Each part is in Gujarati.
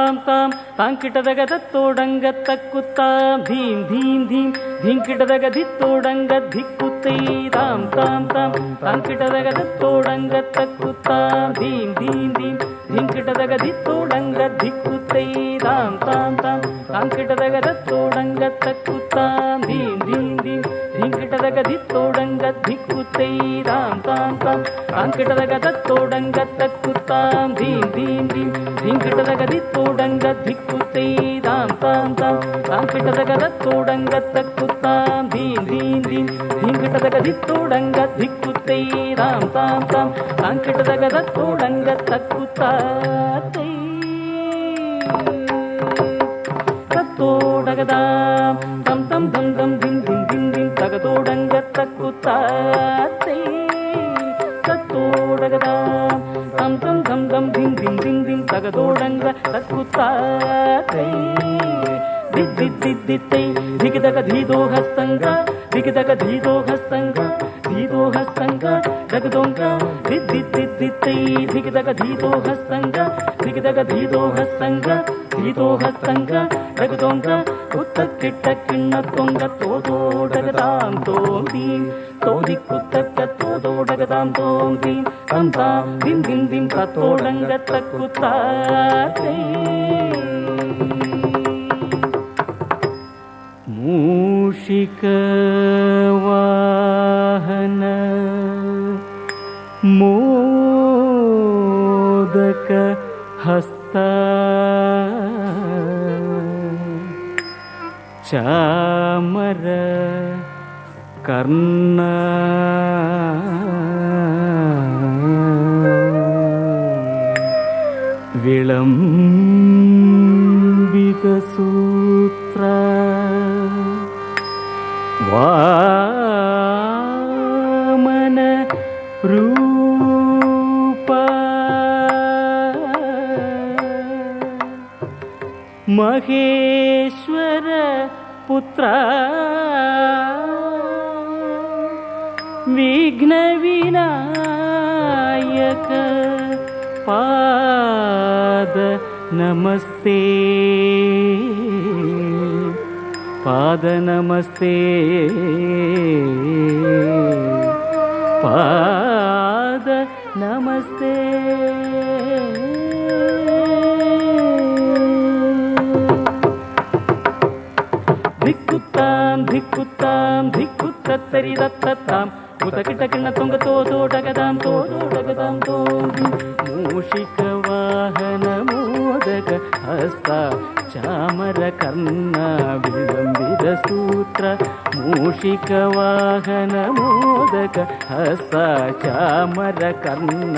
तां तां ताङ्किटदगदत्तोडङ्गत्तक्कुत्तां धीं धीं धीं धीङ्किटदगधित्तोडङ्गद्धिक्कुत्तै तां तां तां ताङ्किटदगदत्तोडङ्गत्तक्कुत्तां धीं धीं धीं धीङ्किटदगधित्तोडङ्गद्धिक्कुत्तै तां तां तां ताङ्किटदगदत्तोडङ्गत्तक्कुत्तां धीं धीं धीं धीङ्किटदगधित्तोडङ्गद्धिक्कुत्तै तां तां तां ताङ्किटदगदत्तोडङ्गत्तक्कुत्तां धीं धीं धीं धीङ्किटदगधित्तोडङ्गद्धिक्कुत्तै तां तां तां ताङ्किटदगदत्तोडङ्गत्तक्कुत्तां धीं धीं धीं धीङ्किटदगधित्तोडङ्गद्धिक्कुत्तै तां तां तां ताङ्किटदगदत्तोडङ्गत्तक्कुत्तात्तै तत्तोडगदां तं तं तं तं धिं धिं धिं धिं तगतोडङ्गत्तक्कुत्तात्तै तत्तोडगदां तं तं तं तं धिं धिं धिं धिं तगतोडङ्गत्तक्कुत्तात्तै दिद्दिद्दिद्दित्तै धिगिदगधीदो हस्तङ्ग धिगिदगधीदो हस्तङ्ग धीदो हस्तङ्ग दगदोङ्ग दिद्दिद्दिद्दित्तै धिगिदगधीदो हस्तङ्ग धिगिदगधीदो हस्तङ्ग धीदो हस्तङ्ग दगदोङ्ग कुत्तक्किट्टक्किण्णत्तोङ्ग तोदोडगदां तों दीं तोदिक्कुत्तक्क तोदोडगदां तों दीं तं तां दिं दिं दिं तत्तोडङ्गत्तक्कुत्तात्तै मूषिकवाहन मोदक हस्ता चामर कर्ण विलम्बितसूत्र वामन रूप महेश्वर पुत्र विघ्न विनायक पाद नमस्ते पाद नमस्ते पाद नमस्ते धिक्कुत्तां धिक्कुत्तां धिक्कुत्तत्तरिदत्तत्तां उतकिटकिण्णतुङ्गतोदोडगदां तोदोडगदां तों मूषिकवाहन मोदक हस्ता चामर कर्ण विलम्बितसूत्र मूषिकवाहन मोदक हस्ता चामर कर्ण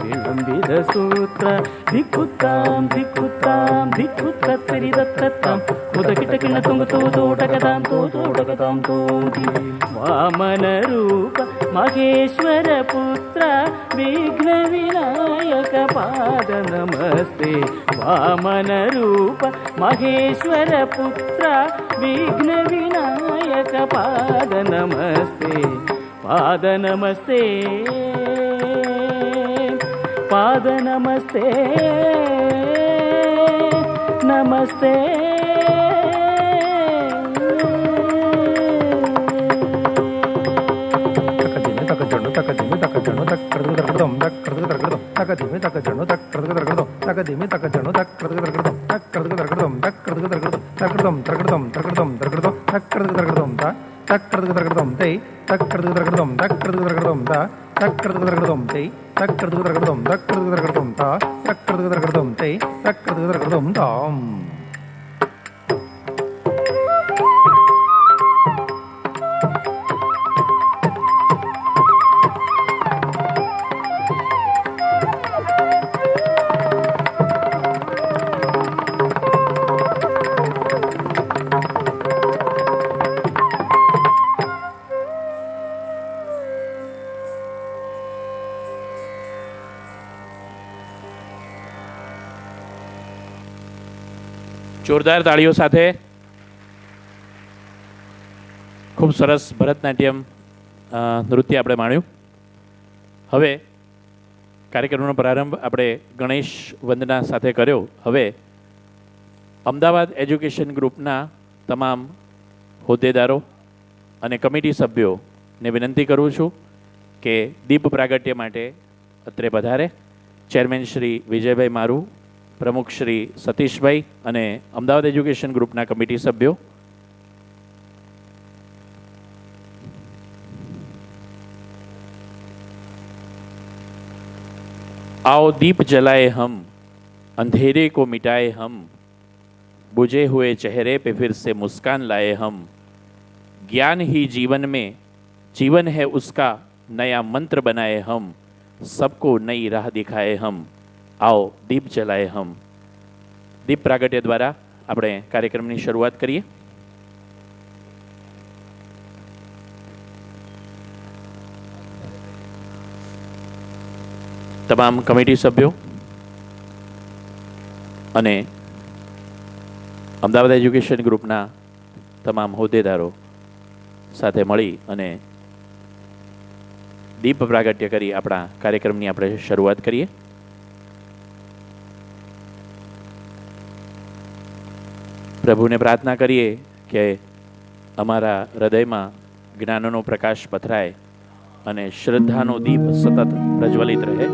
विलम्बितसूत्र धिक्कुत्तां धिक्कुत्तां धिक्कुत्तत्तरिदत्तत्तां उतकिटकिण्णतुङ्गतोदोडगदां तोदोडगदां तों वामन रूप महेश्वर पुत्र विघ्न विनायक पाद नमस्ते वामन रूप महेश्वर पुत्र विघ्न विनायक पाद नमस्ते पाद नमस्ते पाद नमस्ते नमस्ते જોરદાર તાળીઓ સાથે ખૂબ સરસ ભરતનાટ્યમ નૃત્ય આપણે માણ્યું. હવે કાર્યક્રમનો પ્રારંભ આપણે ગણેશ વંદના સાથે કર્યો. હવે અમદાવાદ એજ્યુકેશન ગ્રુપના તમામ હોદ્દેદારો અને કમિટી સભ્યોને વિનંતી કરું છું કે દીપ પ્રાગટ્ય માટે અત્રે પધારે. ચેરમેન શ્રી વિજયભાઈ મારુ, પ્રમુખ શ્રી સતીશભાઈ અને અમદાવાદ એજ્યુકેશન ગ્રુપના કમિટી સભ્યો. आओ दीप जलाए हम, अंधेरे को मिटाए हम, बुझे हुए चेहरे पे फिर से मुस्कान लाए हम, ज्ञान ही जीवन में जीवन है उसका नया मंत्र बनाए हम, सबको नई राह दिखाए हम, आओ दीप जलाए हम. દીપ પ્રાગટ્ય દ્વારા આપણે કાર્યક્રમની શરૂઆત કરીએ. તમામ કમિટી સભ્યો અને અમદાવાદ એજ્યુકેશન ગ્રુપના તમામ હોદ્દેદારો સાથે મળી અને દીપ પ્રાગટ્ય કરી આપણા કાર્યક્રમની આપણે શરૂઆત કરીએ. પ્રભુને પ્રાર્થના કરીએ કે અમારા હૃદયમાં જ્ઞાનનો પ્રકાશ પથરાય અને શ્રદ્ધાનો દીપ સતત પ્રજ્વલિત રહે.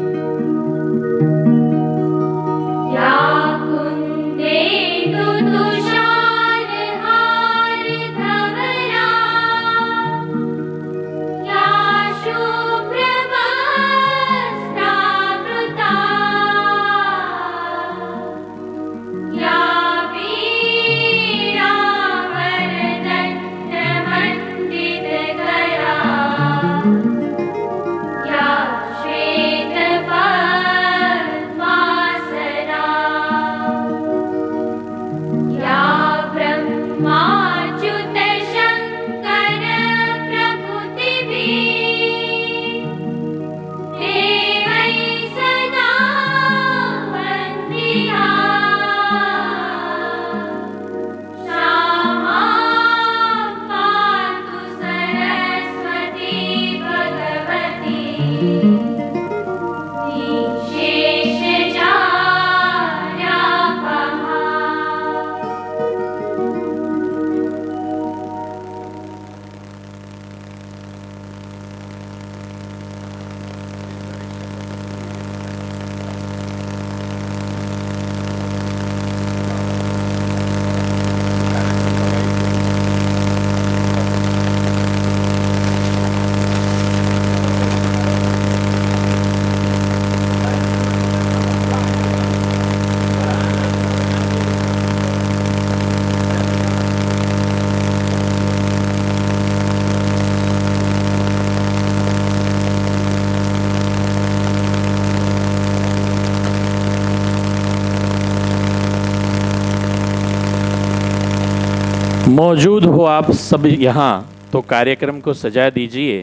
मौजूद हो आप सब यहाँ तो कार्यक्रम को सजा दीजिए,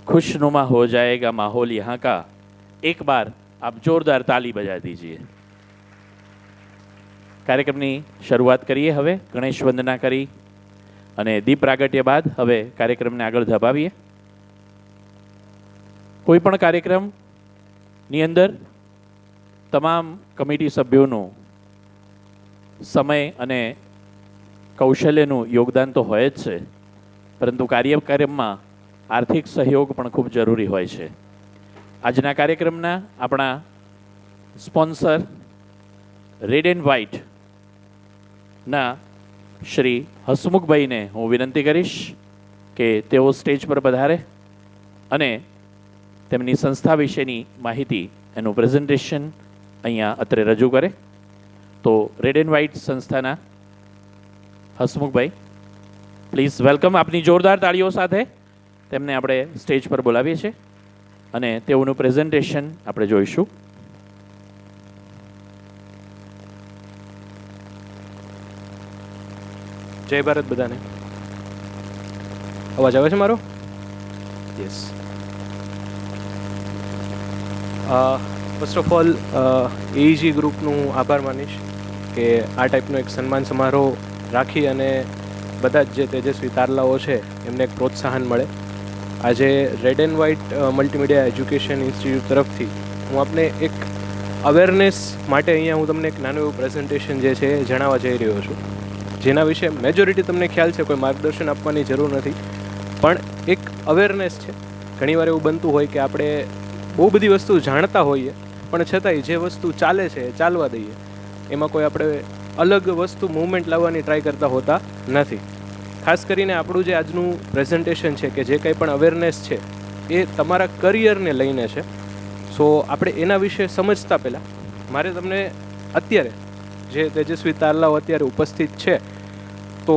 खुशनुमा हो जाएगा माहौल यहाँ का, एक बार आप जोरदार ताली बजा दीजिए. કાર્યક્રમની શરૂઆત કરીએ. હવે ગણેશ વંદના કરી અને દીપ પ્રાગટ્ય બાદ હવે કાર્યક્રમને આગળ ધપાવીએ. કોઈ પણ કાર્યક્રમની અંદર તમામ કમિટી સભ્યોનું સમય અને કૌશલ્યનું યોગદાન તો હોય જ છે, પરંતુ કાર્યક્રમમાં આર્થિક સહયોગ પણ ખૂબ જરૂરી હોય છે. આજના કાર્યક્રમના આપણા સ્પોન્સર રેડ એન્ડ વ્હાઇટ ના શ્રી હસમુખભાઈને હું વિનંતી કરીશ કે તેઓ સ્ટેજ પર પધારે અને તેમની સંસ્થા વિશેની માહિતી, એનું પ્રેઝન્ટેશન અહીંયા અત્રે રજૂ કરે. તો રેડ એન્ડ વ્હાઇટ સંસ્થાના હસમુખભાઈ, પ્લીઝ વેલકમ. આપની જોરદાર તાળીઓ સાથે તેમને આપણે સ્ટેજ પર બોલાવીએ છીએ અને તેઓનું પ્રેઝન્ટેશન આપણે જોઈશું. જય ભારત બધાને. અવાજ આવે છે મારો? યસ. ફર્સ્ટ ઓફ ઓલ એઈજી ગ્રુપનું આભાર માનીશ કે આ ટાઈપનો એક સન્માન સમારોહ રાખી અને બધા જ જે તેજસ્વી તારલાઓ છે એમને એક પ્રોત્સાહન મળે. આજે red and white multimedia education institute તરફથી હું આપને એક અવેરનેસ માટે અહીંયા હું તમને એક નાનું એવું પ્રેઝન્ટેશન જે છે એ જણાવવા જઈ રહ્યો છું, જેના વિશે મેજોરિટી તમને ખ્યાલ છે, કોઈ માર્ગદર્શન આપવાની જરૂર નથી, પણ એક અવેરનેસ છે. ઘણીવાર એવું બનતું હોય કે આપણે બહુ બધી વસ્તુ જાણતા હોઈએ, પણ છતાંય જે વસ્તુ ચાલે છે એ ચાલવા દઈએ, એમાં કોઈ આપણે અલગ વસ્તુ મૂવમેન્ટ લાવવાની ટ્રાય કરતા હોતા નથી. ખાસ કરીને આપણું જે આજનું પ્રેઝન્ટેશન છે કે જે કંઈ પણ અવેરનેસ છે એ તમારા કરિયરને લઈને છે. સો આપણે એના વિશે સમજતા પહેલાં મારે તમને અત્યારે જે તેજસ્વી તારલાઓ અત્યારે ઉપસ્થિત છે તો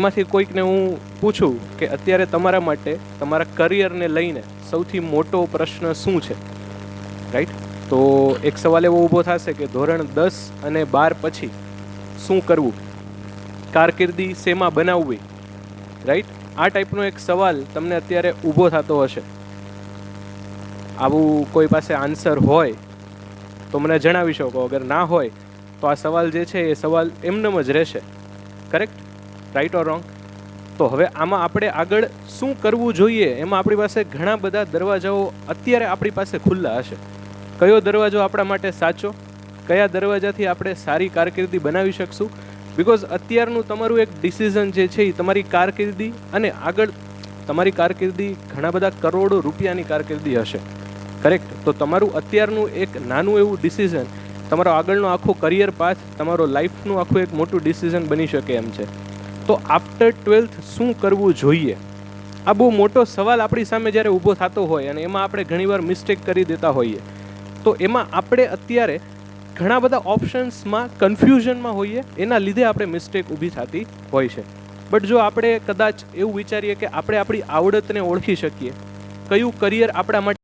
એમાંથી કોઈકને હું પૂછું કે અત્યારે તમારા માટે તમારા કરિયરને લઈને સૌથી મોટો પ્રશ્ન શું છે, રાઈટ? તો એક સવાલ એવો ઊભો થશે કે ધોરણ 10 અને 12 પછી શું કરવું, કારકિર્દી શેમાં બનાવવી, રાઈટ? આ ટાઈપનો એક સવાલ તમને અત્યારે ઊભો થતો હશે. આવું કોઈ પાસે આન્સર હોય તો મને જણાવી શકો, અગર ના હોય તો આ સવાલ જે છે એ સવાલ એમનેમ જ રહેશે. કરેક્ટ? Right or wrong? તો હવે આમાં આપણે આગળ શું કરવું જોઈએ, એમાં આપણી પાસે ઘણા બધા દરવાજાઓ અત્યારે આપણી પાસે ખુલ્લા હશે. કયો દરવાજો આપણા માટે સાચો, કયા દરવાજાથી આપણે સારી કારકિર્દી બનાવી શકશું? બિકોઝ અત્યારનું તમારું એક ડિસિઝન જે છે એ તમારી કારકિર્દી અને આગળ તમારી કારકિર્દી ઘણા બધા કરોડો રૂપિયાની કારકિર્દી હશે. કરેક્ટ? તો તમારું અત્યારનું એક નાનું એવું ડિસિઝન તમારો આગળનો આખો કરિયર પાથ, તમારો લાઈફનું આખું એક મોટું ડિસિઝન બની શકે એમ છે. તો આફ્ટર 12th શું કરવું જોઈએ, આ બહુ મોટો સવાલ આપણી સામે જ્યારે ઊભો થતો હોય અને એમાં આપણે ઘણીવાર મિસ્ટેક કરી દેતા હોઈએ, તો એમાં આપણે અત્યારે ઘણા બધા ઓપ્શન્સમાં કન્ફ્યુઝનમાં હોઈએ, એના લીધે આપણે મિસ્ટેક ઊભી થતી હોય છે. બટ જો આપણે કદાચ એવું વિચારીએ કે આપણે આપણી આવડતને ઓળખી શકીએ, કયું કરિયર આપણા માટે